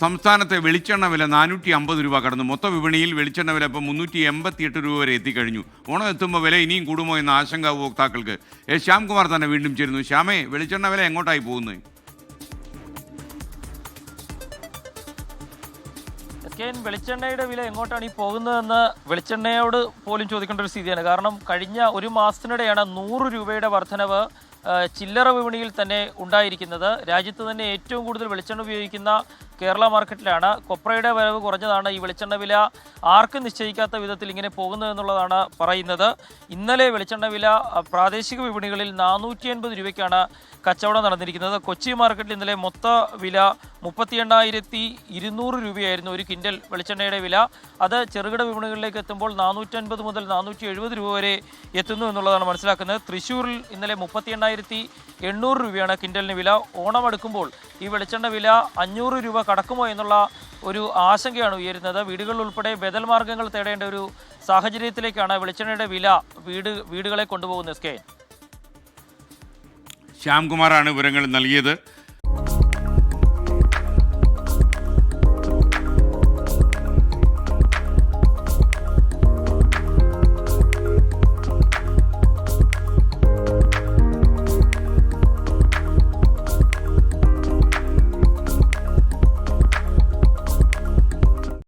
സംസ്ഥാനത്തെ വെളിച്ചെണ്ണ വില 450 രൂപ കടന്നു. മൊത്ത വിപണിയിൽ വെളിച്ചെണ്ണ വില ഇപ്പോൾ 388 രൂപ വരെ എത്തിക്കഴിഞ്ഞു. ഓണം എത്തുമ്പോൾ വില ഇനിയും കൂടുമോ എന്ന ആശങ്ക ഉപഭോക്താക്കൾക്ക്. ശ്യാംകുമാർ തന്നെ വീണ്ടും ചേരുന്നു. ശ്യാമേ, വെളിച്ചെണ്ണ വില എങ്ങോട്ടായി പോകുന്നത്? വെളിച്ചെണ്ണയുടെ വില എങ്ങോട്ടാണ് ഈ പോകുന്നതെന്ന് വെളിച്ചെണ്ണയോട് പോലും ചോദിക്കേണ്ട ഒരു സ്ഥിതിയാണ്. കാരണം കഴിഞ്ഞ ഒരു മാസത്തിനിടെയാണ് 100 രൂപയുടെ വർധനവ് ചില്ലറ വിപണിയിൽ തന്നെ ഉണ്ടായിരിക്കുന്നത്. രാജ്യത്ത് തന്നെ ഏറ്റവും കൂടുതൽ വെളിച്ചെണ്ണ ഉപയോഗിക്കുന്ന കേരള മാർക്കറ്റിലാണ്. കൊപ്രയുടെ വരവ് കുറഞ്ഞതാണ് ഈ വെളിച്ചെണ്ണ വില ആർക്കും നിശ്ചയിക്കാത്ത വിധത്തിൽ ഇങ്ങനെ പോകുന്നത് എന്നുള്ളതാണ് പറയുന്നത്. ഇന്നലെ വെളിച്ചെണ്ണ വില പ്രാദേശിക വിപണികളിൽ 480 രൂപയ്ക്കാണ് കച്ചവടം നടന്നിരിക്കുന്നത്. കൊച്ചി മാർക്കറ്റിൽ ഇന്നലെ മൊത്ത വില 38,200 രൂപയായിരുന്നു ഒരു ക്വിൻ്റൽ വെളിച്ചെണ്ണയുടെ വില. അത് ചെറുകിട വിപണികളിലേക്ക് എത്തുമ്പോൾ 450 മുതൽ 470 രൂപ വരെ എത്തുന്നു എന്നുള്ളതാണ് മനസ്സിലാക്കുന്നത്. തൃശ്ശൂരിൽ ഇന്നലെ 38,800 രൂപയാണ് ക്വിൻ്റലിന് വില. ഓണം അടുക്കുമ്പോൾ ഈ വെളിച്ചെണ്ണ വില 500 രൂപ കടക്കുമോ എന്നുള്ള ഒരു ആശങ്കയാണ് ഉയരുന്നത്. വീടുകളിൽ ഉൾപ്പെടെ ബദൽ മാർഗ്ഗങ്ങൾ തേടേണ്ട ഒരു സാഹചര്യത്തിലേക്കാണ് വെളിച്ചെണ്ണയുടെ വില വീടുകളെ കൊണ്ടുപോകുന്നത്. ശ്യാംകുമാറാണ് വിവരങ്ങൾ നൽകിയത്.